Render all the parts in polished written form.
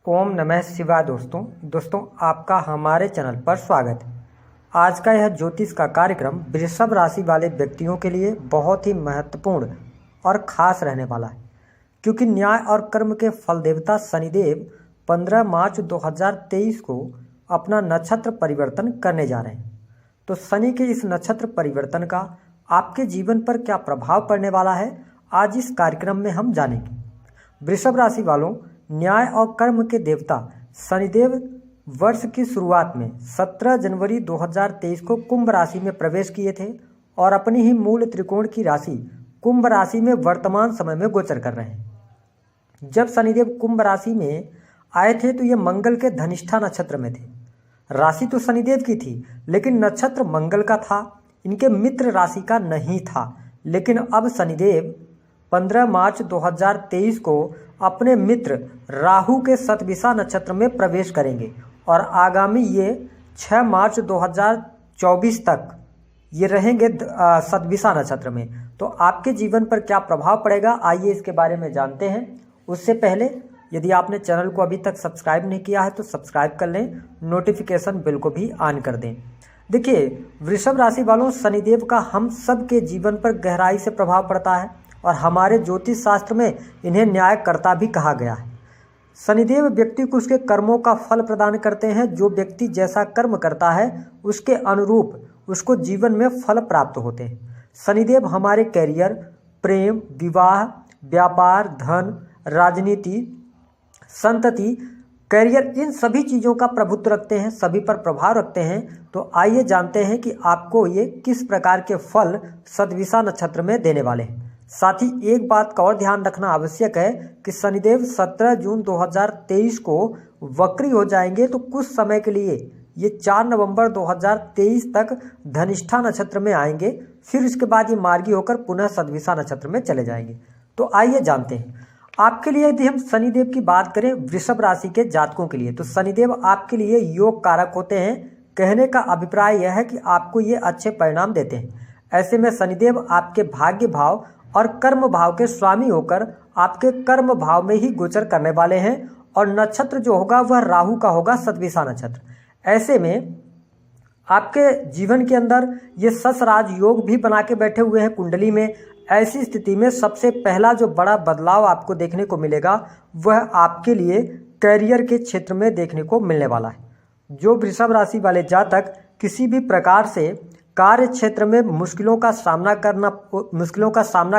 ओम नमः शिवाय। दोस्तों आपका हमारे चैनल पर स्वागत है। आज का यह ज्योतिष का कार्यक्रम वृषभ राशि वाले व्यक्तियों के लिए बहुत ही महत्वपूर्ण और खास रहने वाला है, क्योंकि न्याय और कर्म के फल देवता शनिदेव 15 मार्च 2023 को अपना नक्षत्र परिवर्तन करने जा रहे हैं। तो शनि के इस नक्षत्र परिवर्तन का आपके जीवन पर क्या प्रभाव पड़ने वाला है, आज इस कार्यक्रम में हम जानेंगे। वृषभ राशि वालों, न्याय और कर्म के देवता शनिदेव वर्ष की शुरुआत में 17 जनवरी 2023 को कुंभ राशि में प्रवेश किए थे और अपनी ही मूल त्रिकोण की राशि कुंभ राशि में वर्तमान समय में गोचर कर रहे हैं। जब शनिदेव कुंभ राशि में आए थे तो ये मंगल के धनिष्ठा नक्षत्र में थे। राशि तो शनिदेव की थी, लेकिन नक्षत्र मंगल का था, इनके मित्र राशि का नहीं था। लेकिन अब शनिदेव 15 मार्च 2023 को अपने मित्र राहु के शतभिषा नक्षत्र में प्रवेश करेंगे और आगामी ये 6 मार्च 2024 तक ये रहेंगे शतभिषा नक्षत्र में। तो आपके जीवन पर क्या प्रभाव पड़ेगा, आइए इसके बारे में जानते हैं। उससे पहले यदि आपने चैनल को अभी तक सब्सक्राइब नहीं किया है तो सब्सक्राइब कर लें, नोटिफिकेशन बिल को भी ऑन कर दें। देखिए, वृषभ राशि वालों, शनिदेव का हम सब के जीवन पर गहराई से प्रभाव पड़ता है और हमारे ज्योतिष शास्त्र में इन्हें न्यायकर्ता भी कहा गया है। शनिदेव व्यक्ति को उसके कर्मों का फल प्रदान करते हैं। जो व्यक्ति जैसा कर्म करता है उसके अनुरूप उसको जीवन में फल प्राप्त होते हैं। शनिदेव हमारे कैरियर, प्रेम, विवाह, व्यापार, धन, राजनीति, संतति, कैरियर, इन सभी चीज़ों का प्रभुत्व रखते हैं, सभी पर प्रभाव रखते हैं। तो आइए जानते हैं कि आपको ये किस प्रकार के फल शतभिषा नक्षत्र में देने वाले हैं। साथ ही एक बात का और ध्यान रखना आवश्यक है कि शनिदेव 17 जून 2023 को वक्री हो जाएंगे, तो कुछ समय के लिए ये 4 नवंबर 2023 तक धनिष्ठा नक्षत्र में आएंगे, फिर इसके बाद ये मार्गी होकर पुनः शतभिषा नक्षत्र में चले जाएंगे। तो आइए जानते हैं आपके लिए। यदि हम शनिदेव की बात करें वृषभ राशि के जातकों के लिए, तो शनिदेव आपके लिए योग कारक होते हैं। कहने का अभिप्राय यह है कि आपको ये अच्छे परिणाम देते हैं। ऐसे में शनिदेव आपके भाग्य भाव और कर्म भाव के स्वामी होकर आपके कर्म भाव में ही गोचर करने वाले हैं और नक्षत्र जो होगा वह राहु का होगा, शतभिषा नक्षत्र। ऐसे में आपके जीवन के अंदर ये ससराज योग भी बना के बैठे हुए हैं कुंडली में। ऐसी स्थिति में सबसे पहला जो बड़ा बदलाव आपको देखने को मिलेगा वह आपके लिए कैरियर के क्षेत्र में देखने को मिलने वाला है। जो वृषभ राशि वाले जातक किसी भी प्रकार से कार्य क्षेत्र में मुश्किलों का सामना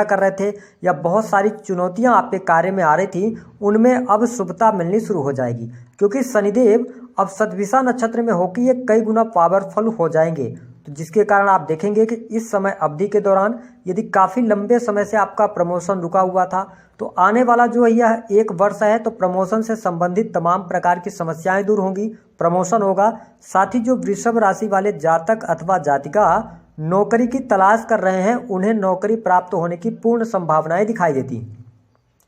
कर रहे थे या बहुत सारी चुनौतियां आपके कार्य में आ रही थी, उनमें अब शुभता मिलनी शुरू हो जाएगी, क्योंकि शनिदेव अब शतभिषा नक्षत्र में होकर ये कई गुना पावरफुल हो जाएंगे। तो जिसके कारण आप देखेंगे कि इस समय अवधि के दौरान यदि काफ़ी लंबे समय से आपका प्रमोशन रुका हुआ था, तो आने वाला जो यह 1 वर्ष है तो प्रमोशन से संबंधित तमाम प्रकार की समस्याएं दूर होंगी, प्रमोशन होगा। साथ ही जो वृषभ राशि वाले जातक अथवा जातिका नौकरी की तलाश कर रहे हैं, उन्हें नौकरी प्राप्त होने की पूर्ण संभावनाएं दिखाई देती हैं।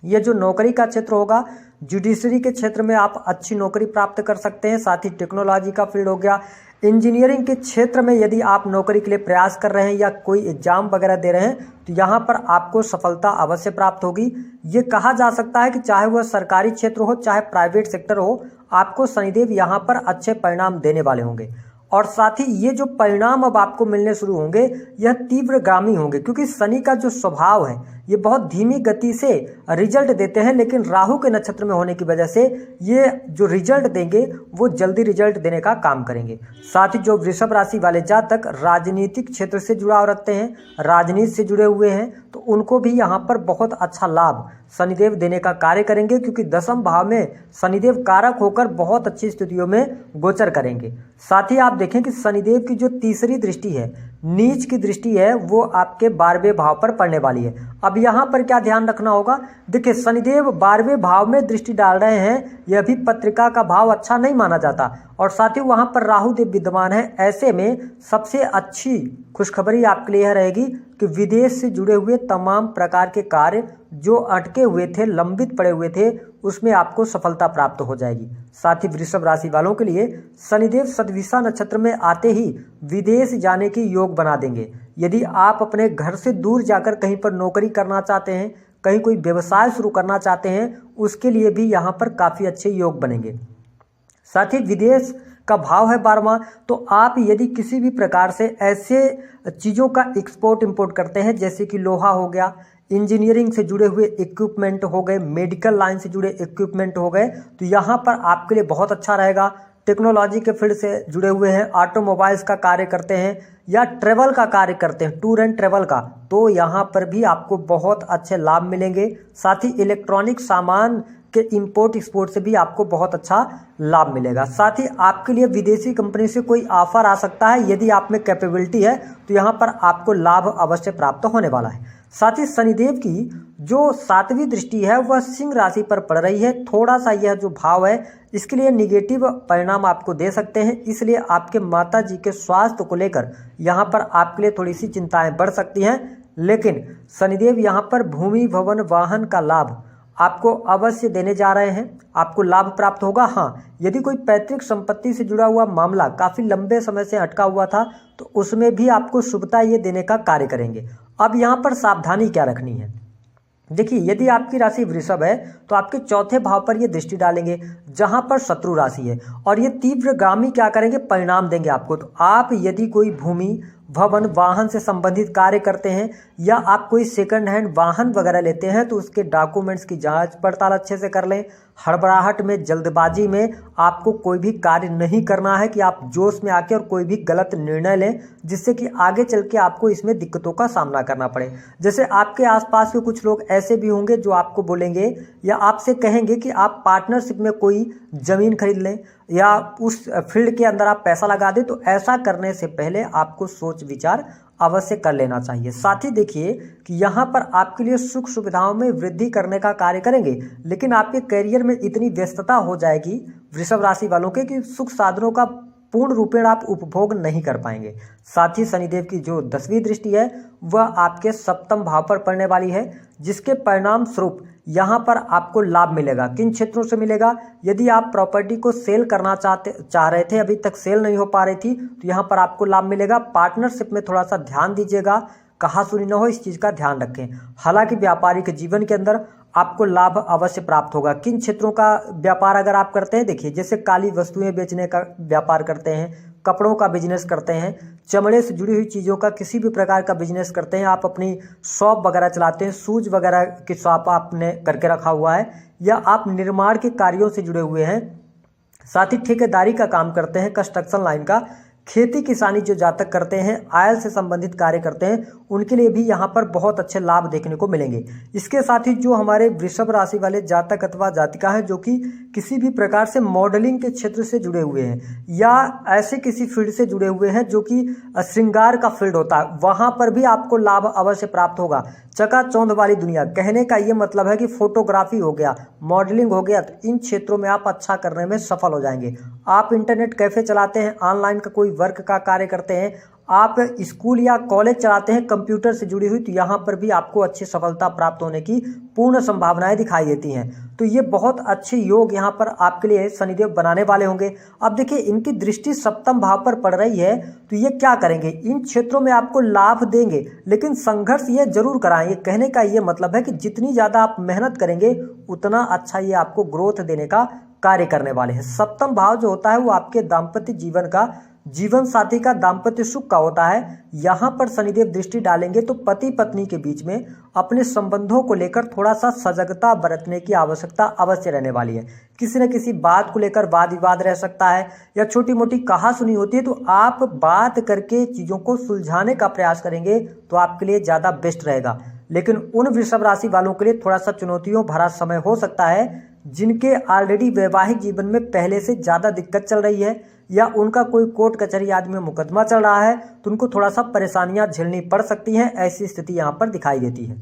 ये जो नौकरी का क्षेत्र होगा, जुडिशरी के क्षेत्र में आप अच्छी नौकरी प्राप्त कर सकते हैं। साथ ही टेक्नोलॉजी का फील्ड हो गया, इंजीनियरिंग के क्षेत्र में यदि आप नौकरी के लिए प्रयास कर रहे हैं या कोई एग्जाम वगैरह दे रहे हैं तो यहाँ पर आपको सफलता अवश्य प्राप्त होगी। ये कहा जा सकता है कि चाहे वह सरकारी क्षेत्र हो चाहे प्राइवेट सेक्टर हो, आपको शनिदेव यहाँ पर अच्छे परिणाम देने वाले होंगे। और साथ ही ये जो परिणाम अब आपको मिलने शुरू होंगे यह तीव्रगामी होंगे, क्योंकि शनि का जो स्वभाव है ये बहुत धीमी गति से रिजल्ट देते हैं, लेकिन राहु के नक्षत्र में होने की वजह से ये जो रिजल्ट देंगे वो जल्दी रिजल्ट देने का काम करेंगे। साथ ही जो वृषभ राशि वाले जातक राजनीतिक क्षेत्र से जुड़ाव रखते हैं, राजनीति से जुड़े हुए हैं, तो उनको भी यहाँ पर बहुत अच्छा लाभ शनिदेव देने का कार्य करेंगे, क्योंकि 10वें भाव में शनिदेव कारक होकर बहुत अच्छी स्थितियों में गोचर करेंगे। साथ ही आप देखें कि शनिदेव की जो तीसरी दृष्टि है, नीच की दृष्टि है, वो आपके 12वें भाव पर पड़ने वाली है। अब यहाँ पर क्या ध्यान रखना होगा, देखिए शनिदेव 12वें भाव में दृष्टि डाल रहे हैं, यह भी पत्रिका का भाव अच्छा नहीं माना जाता, और साथ ही वहाँ पर राहु देव विद्यमान है। ऐसे में सबसे अच्छी खुशखबरी आपके लिए यह रहेगी कि विदेश से जुड़े हुए तमाम प्रकार के कार्य जो अटके हुए थे, लंबित पड़े हुए थे, उसमें आपको सफलता प्राप्त हो जाएगी। साथ ही वृषभ राशि वालों के लिए शनिदेव शतभिषा नक्षत्र में आते ही विदेश जाने की योग बना देंगे। यदि आप अपने घर से दूर जाकर कहीं पर नौकरी करना चाहते हैं, कहीं कोई व्यवसाय शुरू करना चाहते हैं, उसके लिए भी यहाँ पर काफ़ी अच्छे योग बनेंगे। साथ ही विदेश का भाव है 12वां, तो आप यदि किसी भी प्रकार से ऐसे चीज़ों का एक्सपोर्ट इंपोर्ट करते हैं जैसे कि लोहा हो गया, इंजीनियरिंग से जुड़े हुए इक्विपमेंट हो गए, मेडिकल लाइन से जुड़े इक्विपमेंट हो गए, तो यहाँ पर आपके लिए बहुत अच्छा रहेगा। टेक्नोलॉजी के फील्ड से जुड़े हुए हैं, ऑटोमोबाइल्स का कार्य करते हैं या ट्रेवल का कार्य करते हैं, टूर एंड ट्रेवल का, तो यहाँ पर भी आपको बहुत अच्छे लाभ मिलेंगे। साथ ही इलेक्ट्रॉनिक सामान के इंपोर्ट एक्सपोर्ट से भी आपको बहुत अच्छा लाभ मिलेगा। साथ ही आपके लिए विदेशी कंपनी से कोई ऑफर आ सकता है, यदि आप में कैपेबिलिटी है तो यहाँ पर आपको लाभ अवश्य प्राप्त होने वाला है। साथ ही शनिदेव की जो 7वीं दृष्टि है वह सिंह राशि पर पड़ रही है। थोड़ा सा यह जो भाव है इसके लिए निगेटिव परिणाम आपको दे सकते हैं, इसलिए आपके माता जी के स्वास्थ्य को लेकर यहाँ पर आपके लिए थोड़ी सी चिंताएं बढ़ सकती हैं। लेकिन शनिदेव यहाँ पर भूमि भवन वाहन का लाभ आपको अवश्य देने जा रहे हैं, आपको लाभ प्राप्त होगा। हाँ, यदि कोई पैतृक संपत्ति से जुड़ा हुआ मामला काफ़ी लंबे समय से अटका हुआ था तो उसमें भी आपको शुभता ये देने का कार्य करेंगे। अब यहाँ पर सावधानी क्या रखनी है, देखिए यदि आपकी राशि वृषभ है तो आपके चौथे भाव पर ये दृष्टि डालेंगे जहां पर शत्रु राशि है, और ये तीव्रगामी क्या करेंगे, परिणाम देंगे आपको। तो आप यदि कोई भूमि भवन वाहन से संबंधित कार्य करते हैं या आप कोई सेकंड हैंड वाहन वगैरह लेते हैं तो उसके डॉक्यूमेंट्स की जांच पड़ताल अच्छे से कर लें। हड़बड़ाहट में, जल्दबाजी में आपको कोई भी कार्य नहीं करना है कि आप जोश में आके और कोई भी गलत निर्णय लें जिससे कि आगे चल के आपको इसमें दिक्कतों का सामना करना पड़े। जैसे आपके आसपास के कुछ लोग ऐसे भी होंगे जो आपको बोलेंगे या आपसे कहेंगे कि आप पार्टनरशिप में कोई ज़मीन खरीद लें या उस फील्ड के अंदर आप पैसा लगा दें, तो ऐसा करने से पहले आपको सोच विचार अवश्य कर लेना चाहिए। साथ ही देखिए कि यहाँ पर आपके लिए सुख सुविधाओं में वृद्धि करने का कार्य करेंगे, लेकिन आपके करियर में इतनी व्यस्तता हो जाएगी वृषभ राशि वालों के कि सुख साधनों का पूर्ण रूपेण आप उपभोग नहीं कर पाएंगे। साथ ही शनिदेव की जो 10वीं दृष्टि है वह आपके 7वें भाव पर पड़ने वाली है, जिसके परिणाम स्वरूप यहाँ पर आपको लाभ मिलेगा। किन क्षेत्रों से मिलेगा, यदि आप प्रॉपर्टी को सेल करना चाह रहे थे, अभी तक सेल नहीं हो पा रही थी, तो यहाँ पर आपको लाभ मिलेगा। पार्टनरशिप में थोड़ा सा ध्यान दीजिएगा, कहा सुनी न हो, इस चीज़ का ध्यान रखें। हालांकि व्यापारिक जीवन के अंदर आपको लाभ अवश्य प्राप्त होगा। किन क्षेत्रों का व्यापार अगर आप करते हैं, देखिए जैसे काली वस्तुएं बेचने का व्यापार करते हैं, कपड़ों का बिजनेस करते हैं, चमड़े से जुड़ी हुई चीज़ों का किसी भी प्रकार का बिजनेस करते हैं, आप अपनी शॉप वगैरह चलाते हैं, शूज वगैरह की शॉप आपने करके रखा हुआ है, या आप निर्माण के कार्यों से जुड़े हुए हैं, साथ ही ठेकेदारी का काम करते हैं, कंस्ट्रक्शन लाइन का, खेती किसानी जो जातक करते हैं, आयल से संबंधित कार्य करते हैं, उनके लिए भी यहाँ पर बहुत अच्छे लाभ देखने को मिलेंगे। इसके साथ ही जो हमारे वृषभ राशि वाले जातक अथवा जातिका हैं जो कि किसी भी प्रकार से मॉडलिंग के क्षेत्र से जुड़े हुए हैं या ऐसे किसी फील्ड से जुड़े हुए हैं जो कि श्रृंगार का फील्ड होता है, वहाँ पर भी आपको लाभ अवश्य प्राप्त होगा। चकाचौंध वाली दुनिया, कहने का ये मतलब है कि फोटोग्राफी हो गया, मॉडलिंग हो गया, तो इन क्षेत्रों में आप अच्छा करने में सफल हो जाएंगे। आप इंटरनेट कैफे चलाते हैं, ऑनलाइन का कोई वर्क का कार्य करते हैं, आप स्कूल या कॉलेज चलाते हैं कंप्यूटर से जुड़ी हुई, तो यहाँ पर भी आपको अच्छी सफलता प्राप्त होने की पूर्ण संभावनाएं दिखाई देती हैं। तो ये बहुत अच्छे योग यहाँ पर आपके लिए शनिदेव बनाने वाले होंगे। अब देखिए इनकी दृष्टि 7वें भाव पर पड़ रही है, तो ये क्या करेंगे, इन क्षेत्रों में आपको लाभ देंगे, लेकिन संघर्ष ये जरूर कराएंगे। कहने का ये मतलब है कि जितनी ज़्यादा आप मेहनत करेंगे उतना अच्छा ये आपको ग्रोथ देने का कार्य करने वाले हैं। 7वां भाव जो होता है वो आपके दाम्पत्य जीवन का, जीवन साथी का दाम्पत्य सुख का होता है। यहाँ पर शनिदेव दृष्टि डालेंगे तो पति पत्नी के बीच में अपने संबंधों को लेकर थोड़ा सा सजगता बरतने की आवश्यकता अवश्य रहने वाली है। किसी न किसी बात को लेकर वाद विवाद रह सकता है या छोटी मोटी कहा सुनी होती है, तो आप बात करके चीज़ों को सुलझाने का प्रयास करेंगे तो आपके लिए ज़्यादा बेस्ट रहेगा। लेकिन उन वृषभ राशि वालों के लिए थोड़ा सा चुनौतियों भरा समय हो सकता है जिनके ऑलरेडी वैवाहिक जीवन में पहले से ज़्यादा दिक्कत चल रही है या उनका कोई कोर्ट कचहरी आदि में मुकदमा चल रहा है, तो उनको थोड़ा सा परेशानियां झेलनी पड़ सकती हैं। ऐसी स्थिति यहाँ पर दिखाई देती है।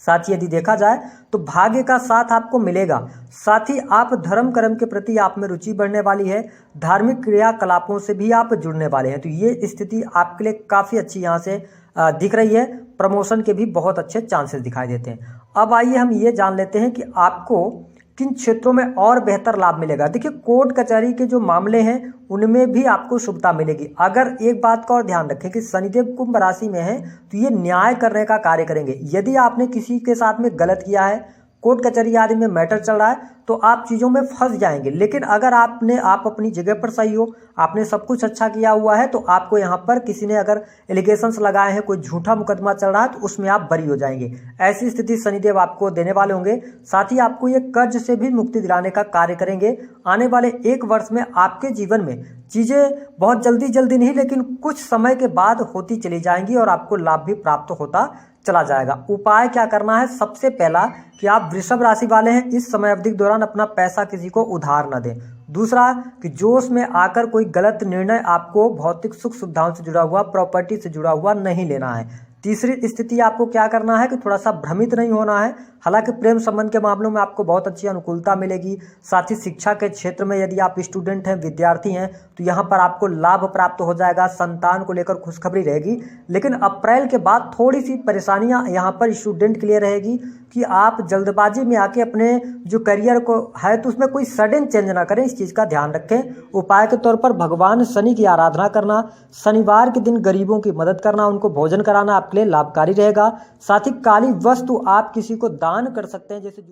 साथ ही यदि देखा जाए तो भाग्य का साथ आपको मिलेगा। साथ ही आप धर्म कर्म के प्रति आप में रुचि बढ़ने वाली है, धार्मिक क्रियाकलापों से भी आप जुड़ने वाले हैं, तो ये स्थिति आपके लिए काफ़ी अच्छी यहाँ से दिख रही है। प्रमोशन के भी बहुत अच्छे चांसेस दिखाई देते हैं। अब आइए हम ये जान लेते हैं कि आपको किन क्षेत्रों में और बेहतर लाभ मिलेगा। देखिए, कोर्ट कचहरी के जो मामले हैं उनमें भी आपको शुभता मिलेगी। अगर एक बात का और ध्यान रखें कि शनिदेव कुंभ राशि में है तो ये न्याय करने का कार्य करेंगे। यदि आपने किसी के साथ में गलत किया है, कोर्ट कचहरी आदि में मैटर चल रहा है, तो आप चीज़ों में फंस जाएंगे। लेकिन अगर आप अपनी जगह पर सही हो, आपने सब कुछ अच्छा किया हुआ है, तो आपको यहाँ पर किसी ने अगर एलिगेशंस लगाए हैं, कोई झूठा मुकदमा चल रहा है, तो उसमें आप बरी हो जाएंगे। ऐसी स्थिति शनिदेव आपको देने वाले होंगे। साथ ही आपको ये कर्ज से भी मुक्ति दिलाने का कार्य करेंगे। आने वाले 1 वर्ष में आपके जीवन में चीज़ें बहुत जल्दी जल्दी नहीं, लेकिन कुछ समय के बाद होती चली जाएंगी और आपको लाभ भी प्राप्त होता चला जाएगा। उपाय क्या करना है? सबसे पहला कि आप वृषभ राशि वाले हैं, इस समय अवधि के दौरान अपना पैसा किसी को उधार न दें। दूसरा कि जोश में आकर कोई गलत निर्णय आपको भौतिक सुख सुविधाओं से जुड़ा हुआ, प्रॉपर्टी से जुड़ा हुआ नहीं लेना है। तीसरी स्थिति आपको क्या करना है कि थोड़ा सा भ्रमित नहीं होना है। हालांकि प्रेम संबंध के मामलों में आपको बहुत अच्छी अनुकूलता मिलेगी। साथ ही शिक्षा के क्षेत्र में यदि आप स्टूडेंट हैं, विद्यार्थी हैं, तो यहाँ पर आपको लाभ प्राप्त हो जाएगा। संतान को लेकर खुशखबरी रहेगी। लेकिन अप्रैल के बाद थोड़ी सी परेशानियां यहाँ पर स्टूडेंट के लिए रहेगी कि आप जल्दबाजी में आके अपने जो करियर को है तो उसमें कोई सडन चेंज ना करें, इस चीज़ का ध्यान रखें। उपाय के तौर पर भगवान शनि की आराधना करना, शनिवार के दिन गरीबों की मदद करना, उनको भोजन कराना आपके लिए लाभकारी रहेगा। साथ ही काली वस्तु आप किसी को दान कर सकते हैं, जैसे